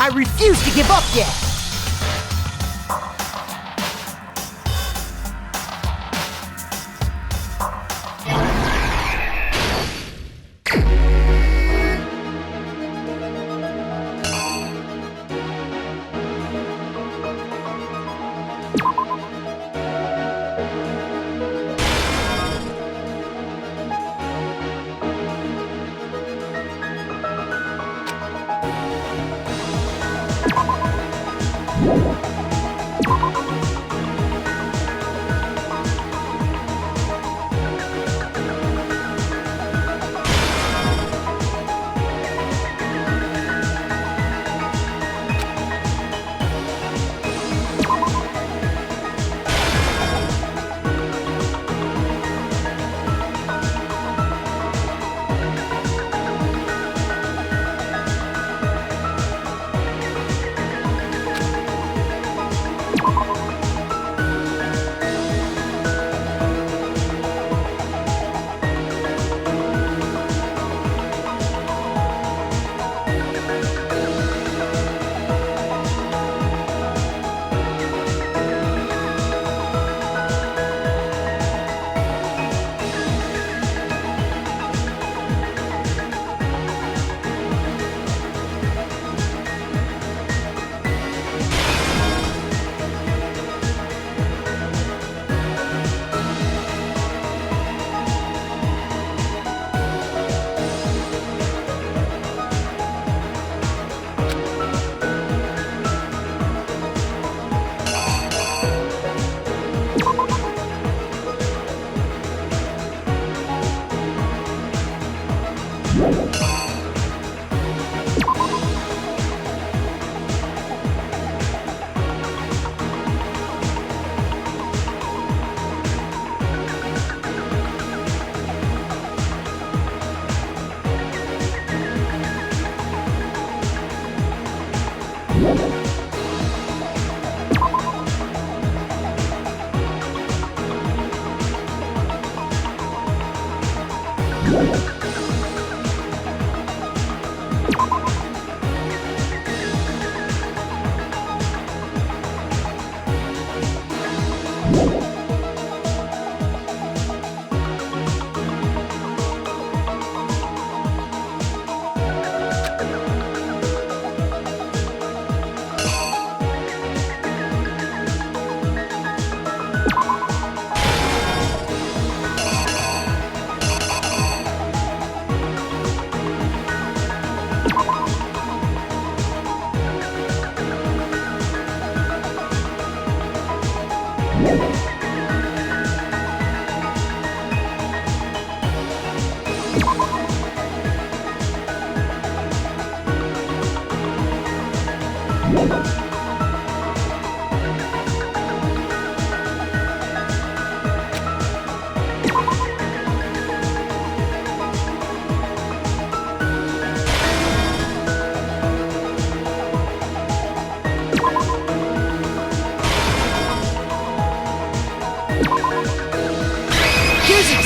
I refuse to give up yet!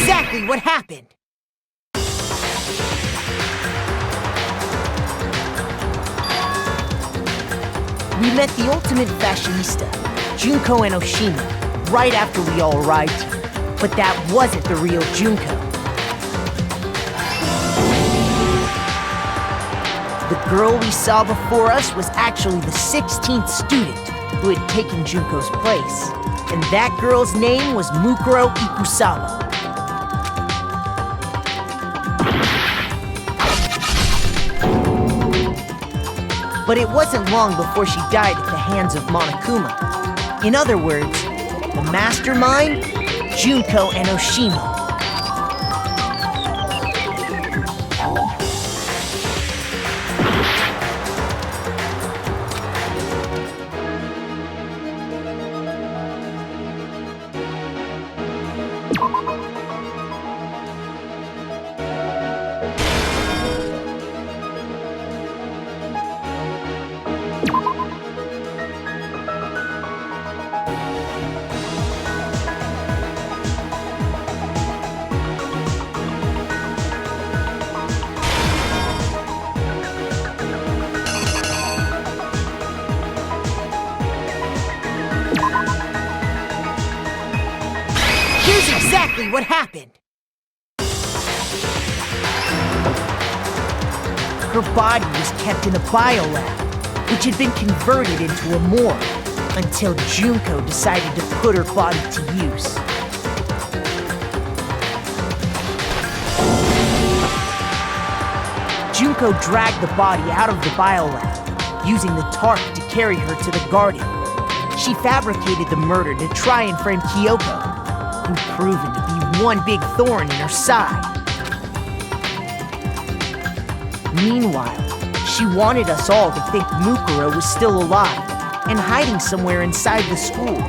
Exactly what happened. We met the ultimate fashionista, Junko and Oshima, right after we all arrived here. But that wasn't the real Junko. The girl we saw before us was actually the 16th student who had taken Junko's place. And that girl's name was Mukuro Ikusama. But it wasn't long before she died at the hands of Monokuma. In other words, the Mastermind, Junko, and Oshima. me what happened. Her body was kept in a biolab, which had been converted into a morgue, until Junko decided to put her body to use. Junko dragged the body out of the biolab, using the tarp to carry her to the garden. She fabricated the murder to try and frame Kyoko, who'd proven to be one big thorn in her side. Meanwhile, she wanted us all to think Mukuro was still alive and hiding somewhere inside the school.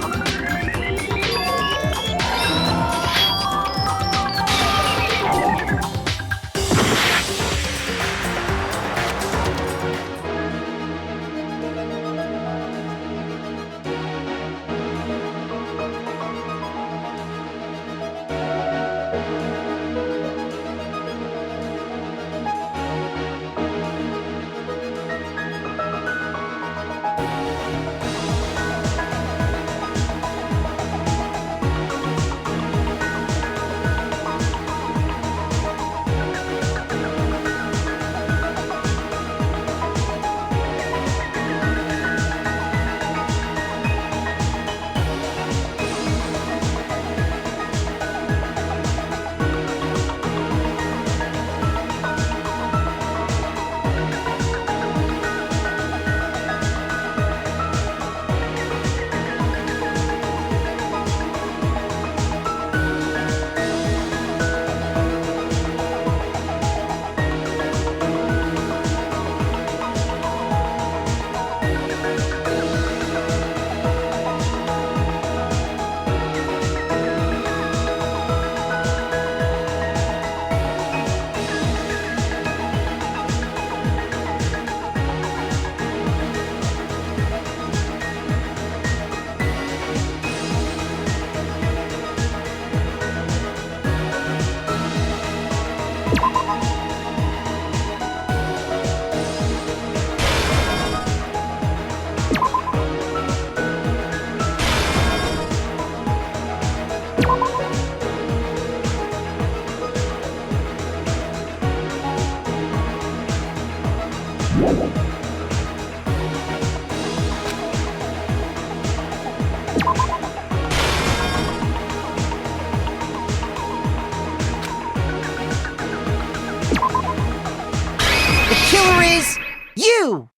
You!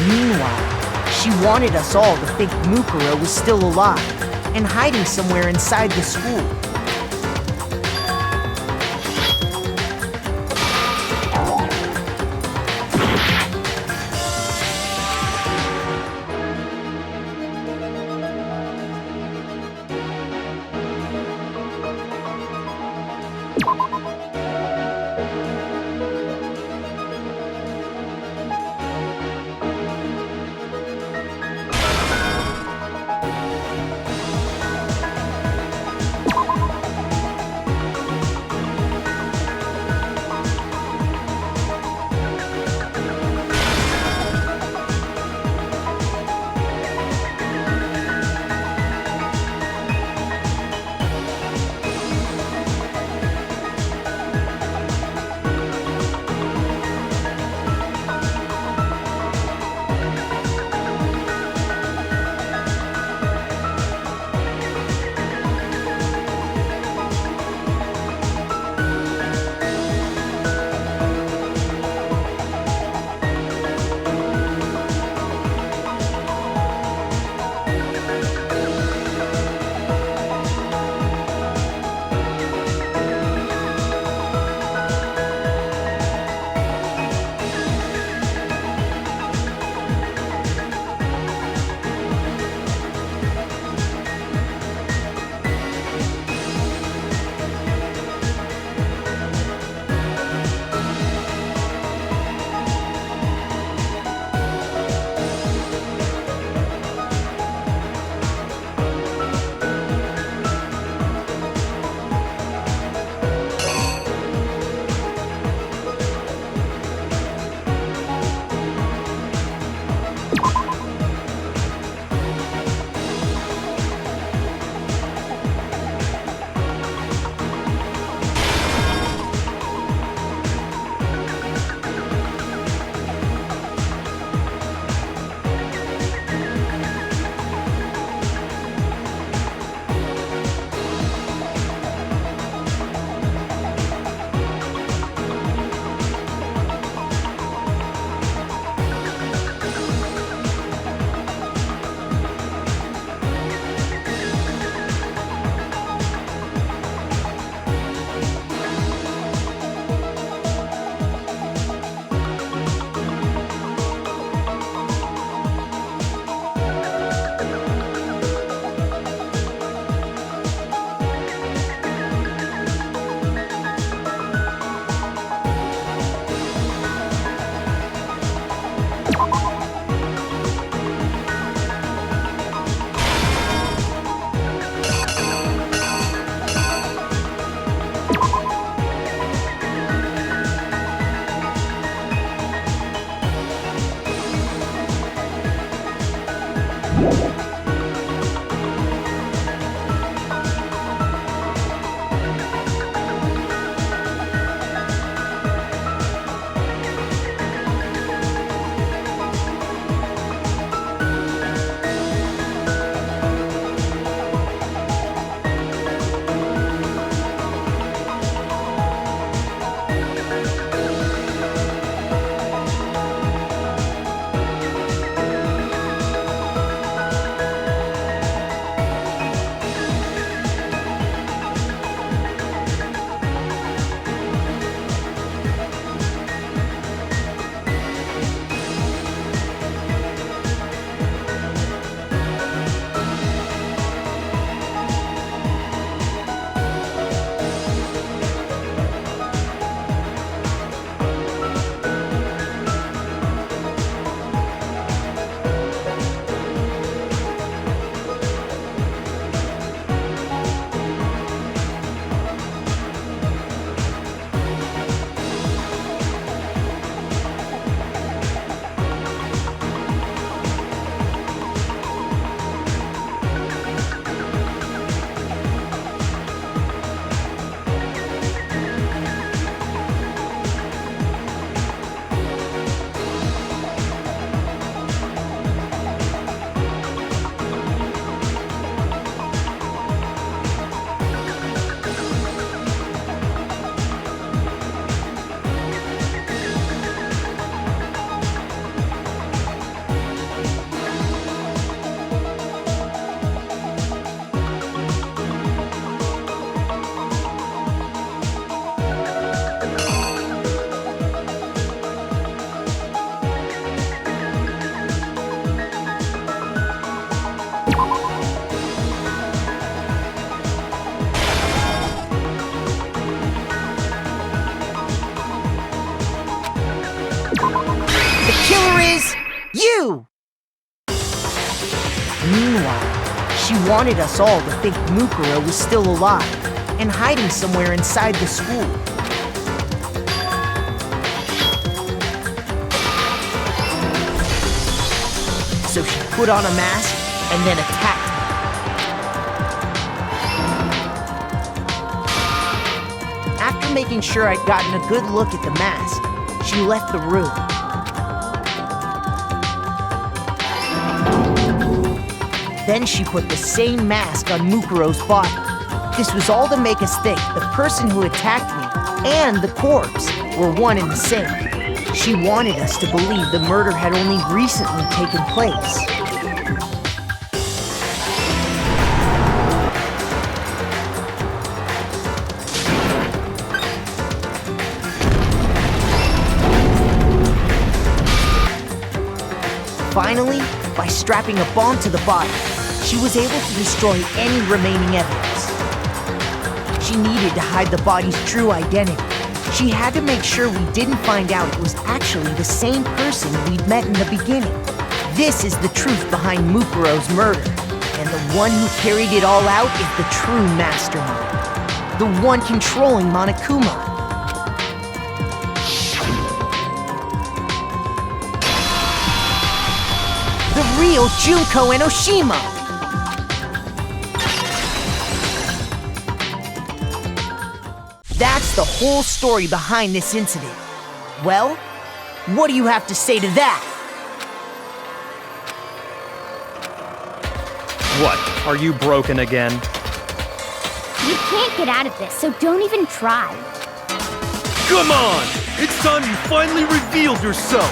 Meanwhile, she wanted us all to think Mukuro was still alive and hiding somewhere inside the school. You! Meanwhile, she wanted us all to think Mukuro was still alive and hiding somewhere inside the school. So she put on a mask and then attacked me. After making sure I'd gotten a good look at the mask, she left the room. Then she put the same mask on Mukuro's body. This was all to make us think the person who attacked me and the corpse were one and the same. She wanted us to believe the murder had only recently taken place. Finally, by strapping a bomb to the body, she was able to destroy any remaining evidence. She needed to hide the body's true identity. She had to make sure we didn't find out it was actually the same person we'd met in the beginning. This is the truth behind Mukuro's murder, and the one who carried it all out is the true mastermind, the one controlling Monokuma. The real Junko Enoshima! That's the whole story behind this incident. Well, what do you have to say to that? What? Are you broken again? You can't get out of this, so don't even try. Come on! It's time you finally revealed yourself!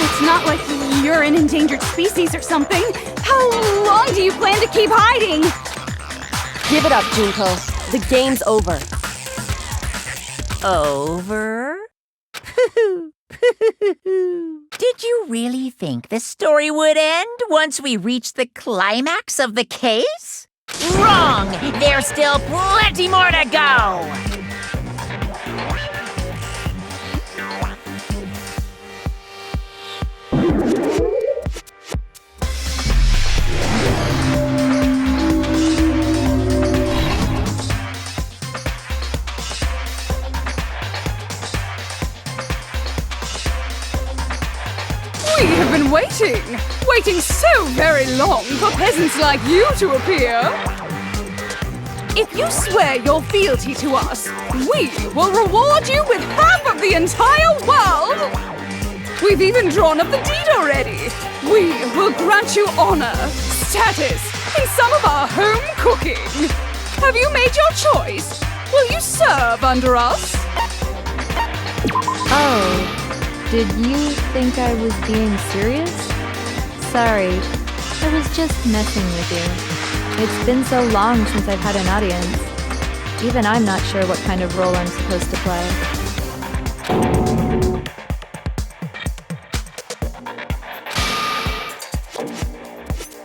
It's not like you're an endangered species or something. How long do you plan to keep hiding? Give it up, Junko. The game's over. Over? Did you really think the story would end once we reached the climax of the case? Wrong! There's still plenty more to go! We have been waiting so very long for peasants like you to appear. If you swear your fealty to us, we will reward you with half of the entire world. We've even drawn up the deed already. We will grant you honor, status, and some of our home cooking. Have you made your choice? Will you serve under us? Oh. Did you think I was being serious? Sorry, I was just messing with you. It's been so long since I've had an audience. Even I'm not sure what kind of role I'm supposed to play.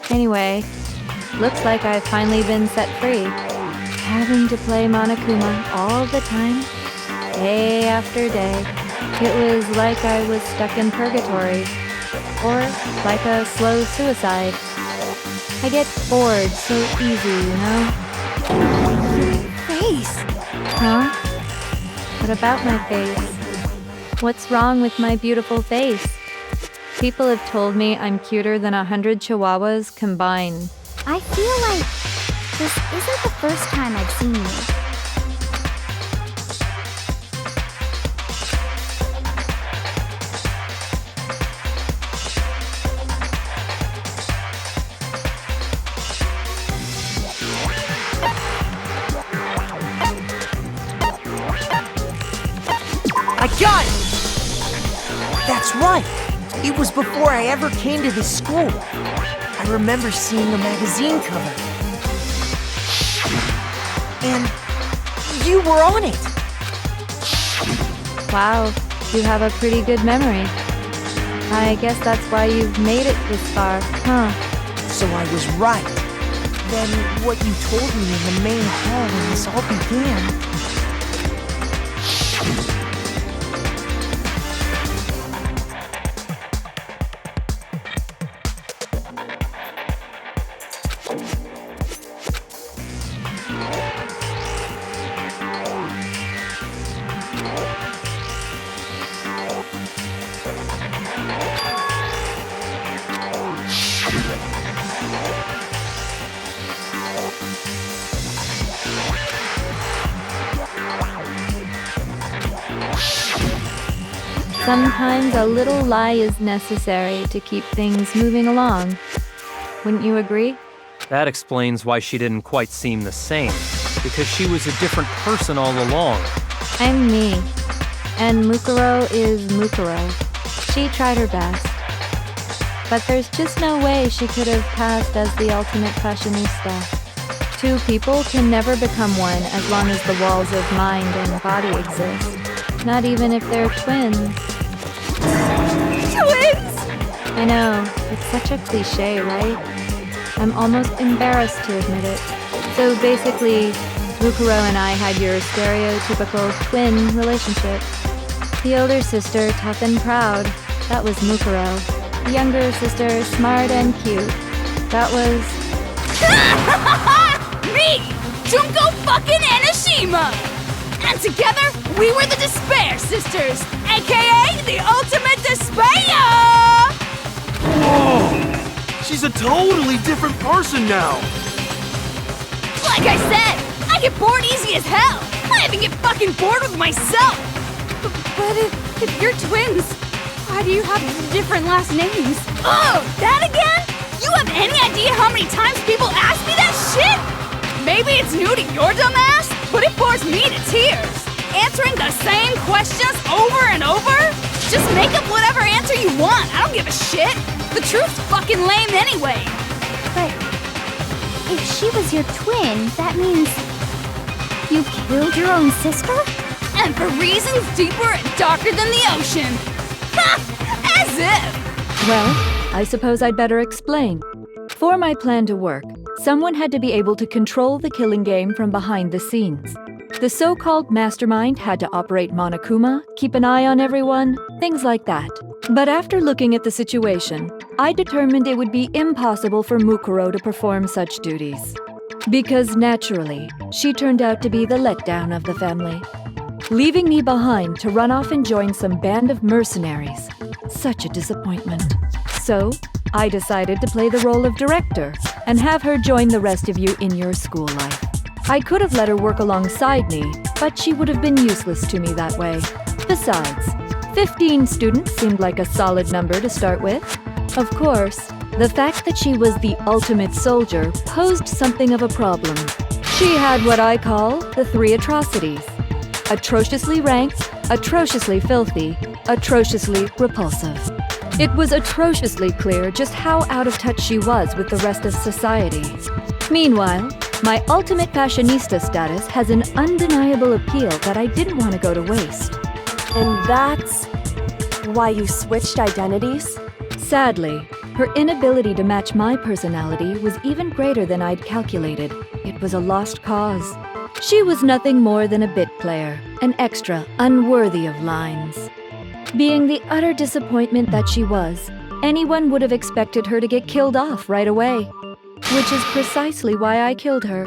Anyway, looks like I've finally been set free. Having to play Monokuma all the time, day after day. It was like I was stuck in purgatory, or like a slow suicide. I get bored so easy, you know? Face! Huh? What about my face? What's wrong with my beautiful face? People have told me I'm cuter than 100 chihuahuas combined. I feel like this isn't the first time I've seen you. I got it! That's right! It was before I ever came to this school. I remember seeing a magazine cover. And you were on it! Wow, you have a pretty good memory. I guess that's why you've made it this far, huh? So I was right. Then what you told me in the main hall when this all began... Sometimes a little lie is necessary to keep things moving along. Wouldn't you agree? That explains why she didn't quite seem the same, because she was a different person all along. I'm me. And Mukuro is Mukuro. She tried her best. But there's just no way she could have passed as the ultimate fashionista. Two people can never become one as long as the walls of mind and body exist. Not even if they're twins. Twins! I know, it's such a cliche, right? I'm almost embarrassed to admit it. So basically, Mukuro and I had your stereotypical twin relationship. The older sister, tough and proud. That was Mukuro. The younger sister, smart and cute. That was... Me! Junko fucking Enoshima! And together, we were the Despair Sisters, aka the Ultimate Despair! Whoa! She's a totally different person now! Like I said, I get bored easy as hell! I even get fucking bored with myself! But if you're twins, why do you have different last names? Oh, that again? You have any idea how many times people ask me that shit? Maybe it's new to your dumb ass, but it bores me to tears. Answering the same questions over and over? Just make up whatever answer you want. I don't give a shit. The truth's fucking lame anyway. But if she was your twin, that means you killed your own sister? And for reasons deeper and darker than the ocean. Ha! As if! Well, I suppose I'd better explain. For my plan to work, someone had to be able to control the killing game from behind the scenes. The so-called Mastermind had to operate Monokuma, keep an eye on everyone, things like that. But after looking at the situation, I determined it would be impossible for Mukuro to perform such duties. Because naturally, she turned out to be the letdown of the family, leaving me behind to run off and join some band of mercenaries. Such a disappointment. So, I decided to play the role of director and have her join the rest of you in your school life. I could have let her work alongside me, but she would have been useless to me that way. Besides, 15 students seemed like a solid number to start with. Of course, the fact that she was the ultimate soldier posed something of a problem. She had what I call the 3 atrocities. Atrociously ranked, atrociously filthy, atrociously repulsive. It was atrociously clear just how out of touch she was with the rest of society. Meanwhile, my ultimate fashionista status has an undeniable appeal that I didn't want to go to waste. And that's why you switched identities? Sadly, her inability to match my personality was even greater than I'd calculated. It was a lost cause. She was nothing more than a bit player, an extra unworthy of lines. Being the utter disappointment that she was, anyone would have expected her to get killed off right away. Which is precisely why I killed her,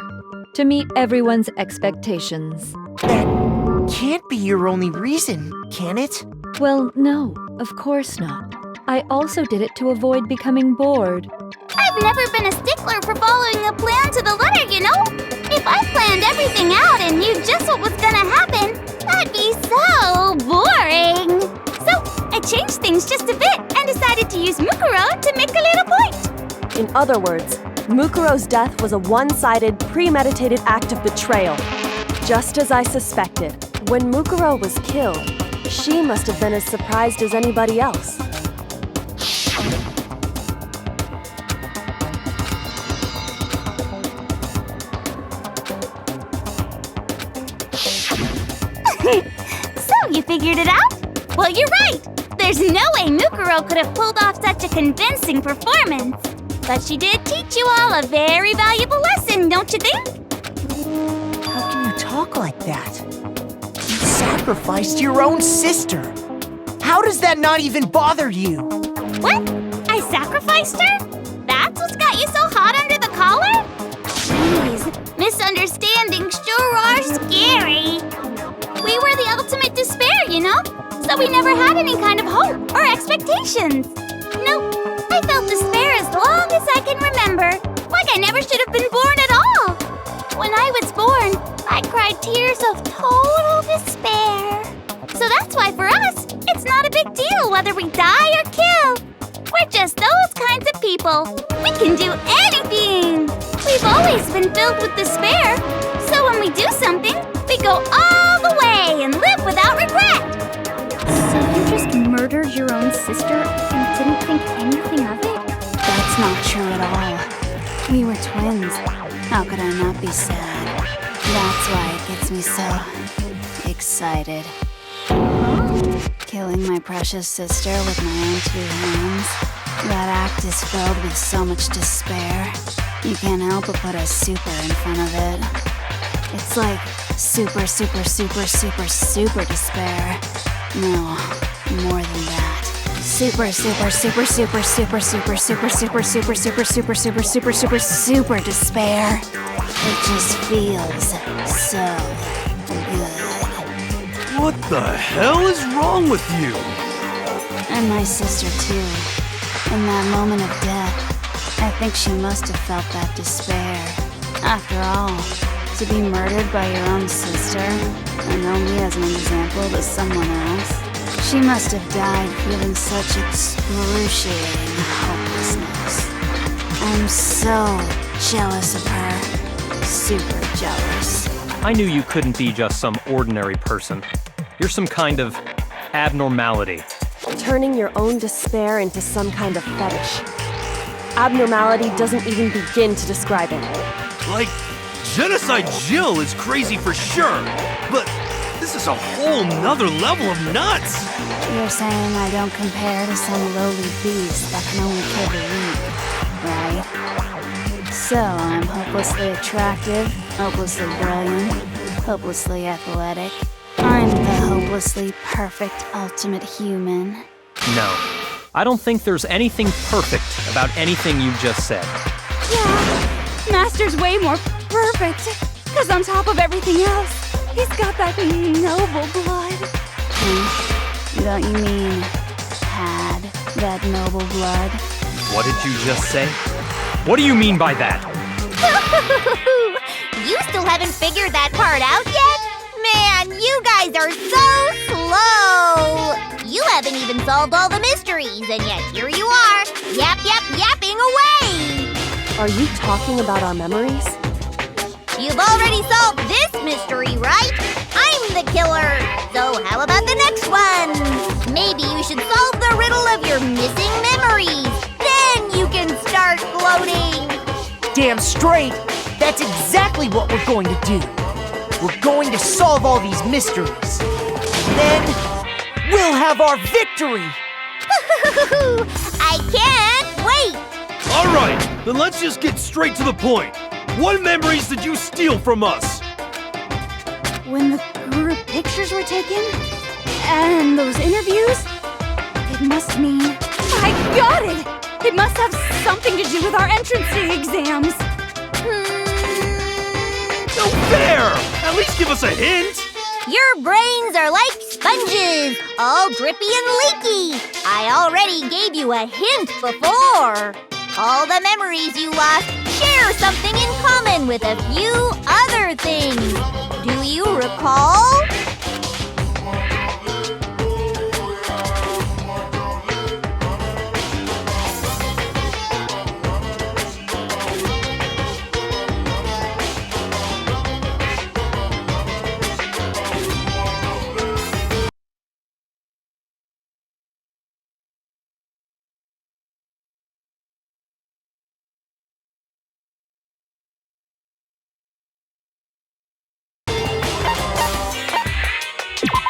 to meet everyone's expectations. That can't be your only reason, can it? Well, no, of course not. I also did it to avoid becoming bored. I've never been a stickler for following a plan to the letter, you know? If I planned everything out and knew just what was gonna happen, that'd be so boring. So I changed things just a bit and decided to use Mukuro to make a little point. In other words, Mukuro's death was a one-sided, premeditated act of betrayal. Just as I suspected, when Mukuro was killed, she must have been as surprised as anybody else. So you figured it out? Well, you're right. There's no way Mukuro could have pulled off such a convincing performance. But she did teach you all a very valuable lesson, don't you think? How can you talk like that? You sacrificed your own sister. How does that not even bother you? What? I sacrificed her? That's what's got you so hot under the collar? Jeez, misunderstandings sure are scary. We were the ultimate despair, you know? So we never had any kind of hope or expectations. Nope, I felt despair as long as I can remember. Like I never should have been born at all. When I was born, I cried tears of total despair. So that's why for us, it's It's not a big deal whether we die or kill. We're just those kinds of people. We can do anything. We've always been filled with despair. So when we do something, we go all the way and live without regret. So you just murdered your own sister and didn't think anything of it? That's not true at all. We were twins. How could I not be sad? That's why it gets me so excited. Killing my precious sister with my own 2 hands. That act is filled with so much despair. You can't help but put a super in front of it. It's like super despair. No, more than that. Super despair. It just feels so good. What the hell is wrong with you? And my sister too. In that moment of death, I think she must have felt that despair. After all, to be murdered by your own sister, and only as an example to someone else, she must have died feeling such excruciating hopelessness. I'm so jealous of her. Super jealous. I knew you couldn't be just some ordinary person. You're some kind of abnormality. Turning your own despair into some kind of fetish. Abnormality doesn't even begin to describe it. Like, Genocide Jill is crazy for sure, but this is a whole nother level of nuts! You're saying I don't compare to some lowly beast that can only kill the weak, right? So I'm hopelessly attractive, hopelessly brilliant, hopelessly athletic. I'm the hopelessly perfect ultimate human. No, I don't think there's anything perfect about anything you just said. Yeah, Master's way more perfect. Because on top of everything else, he's got that noble blood. Don't you mean had that noble blood? What did you just say? What do you mean by that? You still haven't figured that part out yet? Man, you guys are so slow! You haven't even solved all the mysteries, and yet here you are, yapping away! Are you talking about our memories? You've already solved this mystery, right? I'm the killer! So how about the next one? Maybe you should solve the riddle of your missing memories. Then you can start gloating! Damn straight! That's exactly what we're going to do. We're going to solve all these mysteries. Then, we'll have our victory! I can't wait! All right, then let's just get straight to the point. What memories did you steal from us? When the group pictures were taken, and those interviews, it must mean... I got it! It must have something to do with our entrance exams. No fair! At least give us a hint! Your brains are like sponges, all drippy and leaky. I already gave you a hint before. All the memories you lost share something in common with a few other things. Do you recall?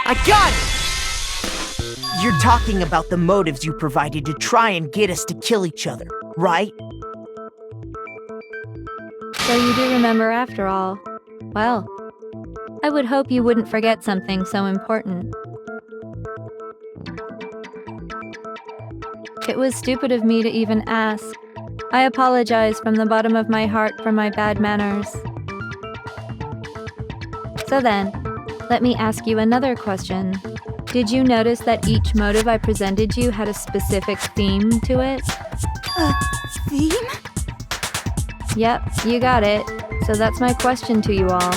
I got it! You're talking about the motives you provided to try and get us to kill each other, right? So you do remember after all. Well, I would hope you wouldn't forget something so important. It was stupid of me to even ask. I apologize from the bottom of my heart for my bad manners. So then, let me ask you another question. Did you notice that each motive I presented you had a specific theme to it? Theme? Yep, you got it. So that's my question to you all.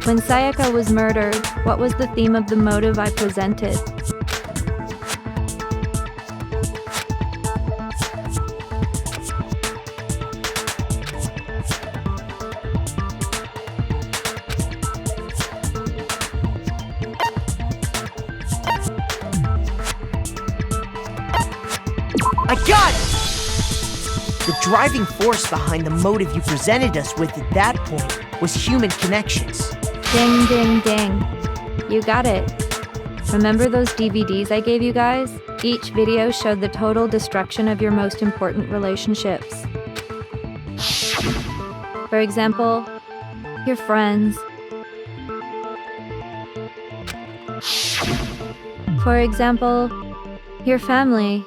When Sayaka was murdered, what was the theme of the motive I presented? I got it! The driving force behind the motive you presented us with at that point was human connections. Ding, ding, ding. You got it. Remember those DVDs I gave you guys? Each video showed the total destruction of your most important relationships. For example, your friends. For example, your family.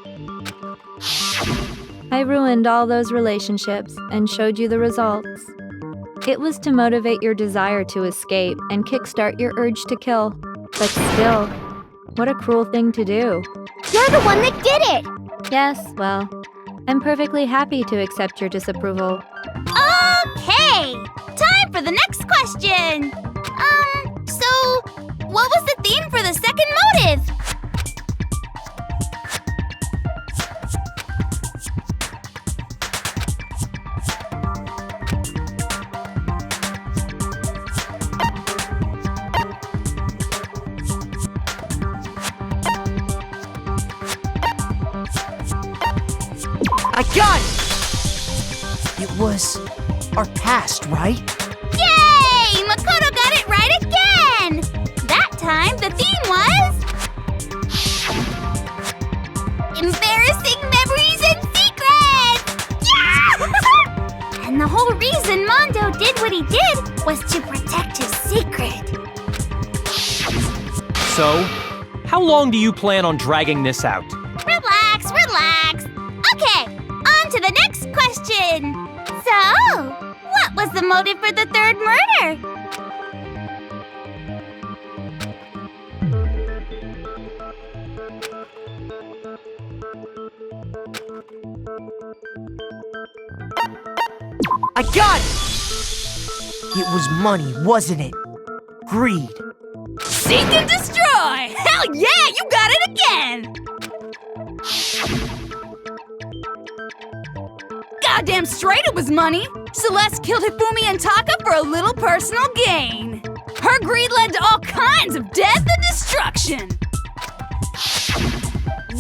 I ruined all those relationships and showed you the results. It was to motivate your desire to escape and kickstart your urge to kill. But still, what a cruel thing to do. You're the one that did it! Yes, well, I'm perfectly happy to accept your disapproval. Okay! Time for the next question! So, what was the theme for the second motive? I got it! It was our past, right? Yay! Makoto got it right again! That time, the theme was... embarrassing memories and secrets! Yeah! And the whole reason Mondo did what he did was to protect his secret. So, how long do you plan on dragging this out? Relax, relax. Okay, on to the next question. So, what was the motive for the third murder? I got it! It was money, wasn't it? Greed. Seek and destroy! Hell yeah, you got it again! Goddamn straight it was money! Celeste killed Hifumi and Taka for a little personal gain. Her greed led to all kinds of death and destruction.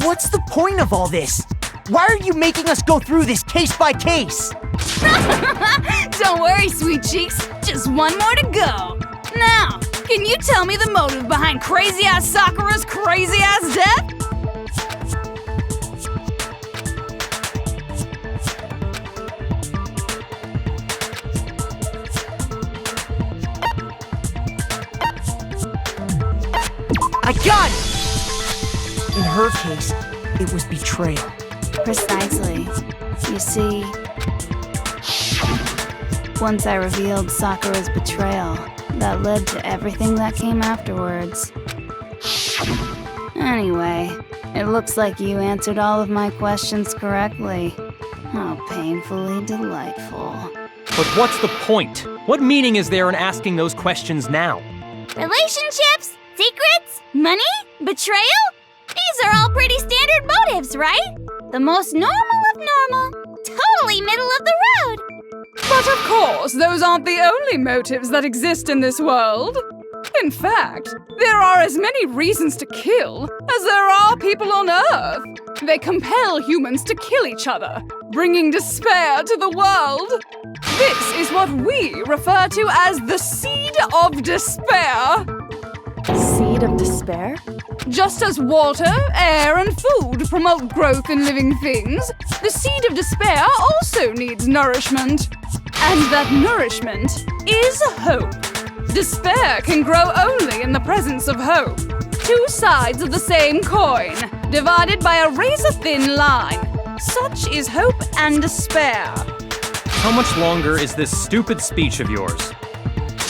What's the point of all this? Why are you making us go through this case by case? Don't worry, sweet cheeks. Just one more to go. Now, can you tell me the motive behind crazy-ass Sakura's crazy-ass death? I got it! In her case, it was betrayal. Precisely. You see, once I revealed Sakura's betrayal, that led to everything that came afterwards. Anyway, it looks like you answered all of my questions correctly. How painfully delightful. But what's the point? What meaning is there in asking those questions now? Relationships? Secrets? Money? Betrayal? These are all pretty standard motives, right? The most normal of normal. Totally middle of the road. But of course, those aren't the only motives that exist in this world. In fact, there are as many reasons to kill as there are people on Earth. They compel humans to kill each other, bringing despair to the world. This is what we refer to as the seed of despair. Seed of despair? Just as water, air, and food promote growth in living things, the seed of despair also needs nourishment. And that nourishment is hope. Despair can grow only in the presence of hope. Two sides of the same coin, divided by a razor-thin line. Such is hope and despair. How much longer is this stupid speech of yours?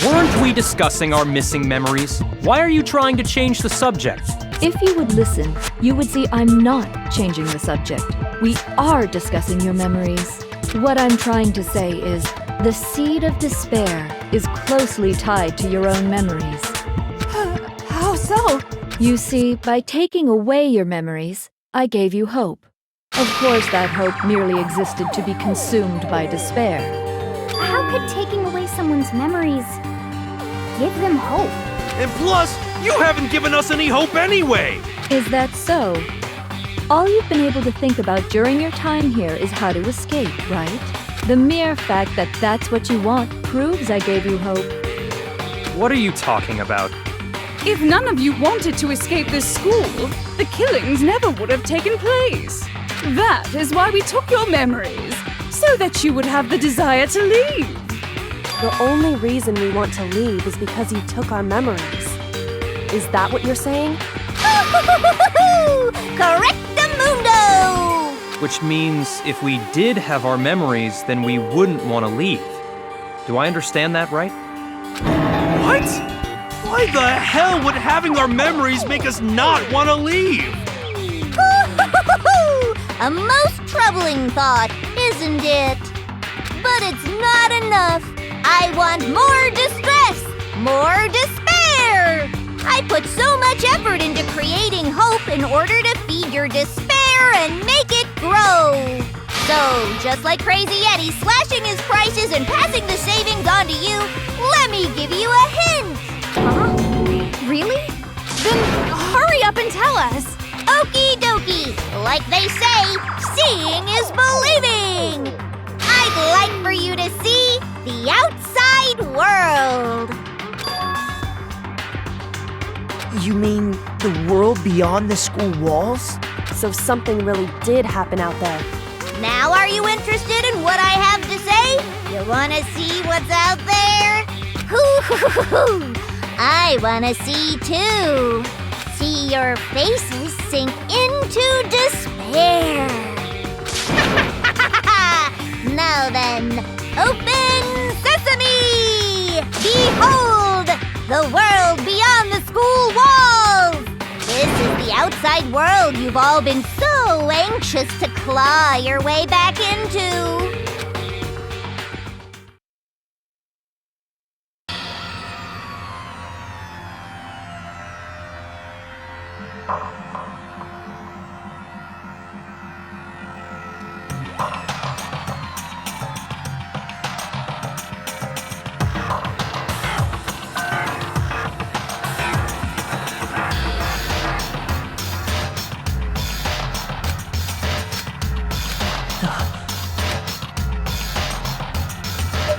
Weren't we discussing our missing memories? Why are you trying to change the subject? If you would listen, you would see I'm not changing the subject. We are discussing your memories. What I'm trying to say is, the seed of despair is closely tied to your own memories. How so? You see, by taking away your memories, I gave you hope. Of course, that hope merely existed to be consumed by despair. How could taking away someone's memories give them hope? And plus, you haven't given us any hope anyway! Is that so? All you've been able to think about during your time here is how to escape, right? The mere fact that that's what you want proves I gave you hope. What are you talking about? If none of you wanted to escape this school, the killings never would have taken place. That is why we took your memories, so that you would have the desire to leave. The only reason we want to leave is because you took our memories. Is that what you're saying? Correctamundo! Which means if we did have our memories, then we wouldn't want to leave. Do I understand that right? What? Why the hell would having our memories make us not want to leave? A most troubling thought, isn't it? But it's not enough. I want more distress, more despair. I put so much effort into creating hope in order to feed your despair and make it grow. So, just like Crazy Eddie slashing his prices and passing the savings on to you, let me give you a hint. Huh? Really? Then hurry up and tell us. Okie dokie. Like they say, seeing is believing. I'd like for you to see the outside world. You mean the world beyond the school walls? So something really did happen out there. Now are you interested in what I have to say? You wanna see what's out there? Hoo-hoo-hoo-hoo! I wanna see too. See your faces sink into despair. Now then, open sesame! Behold, the world beyond the school walls! This is the outside world you've all been so anxious to claw your way back into.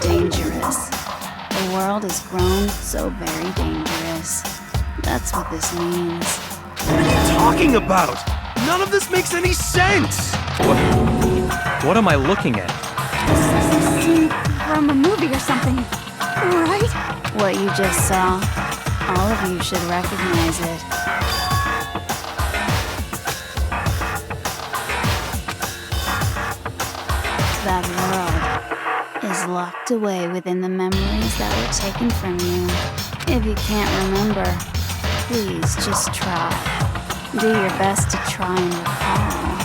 Dangerous. The world has grown so very dangerous. That's what this means. What are you talking about? None of this makes any sense! What am I looking at? This is a scene from a movie or something, right? What you just saw, all of you should recognize it. That world is locked away within the memories that were taken from you. If you can't remember, please just try. Do your best to try and recall.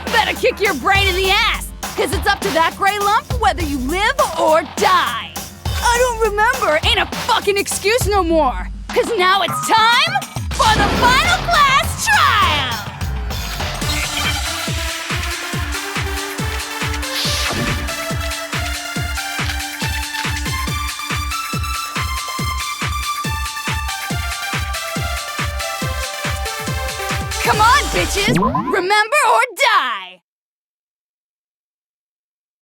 Better kick your brain in the ass, because it's up to that gray lump whether you live or die. I don't remember ain't a fucking excuse no more, because now it's time for the final class trial! Come on, bitches! Remember or die!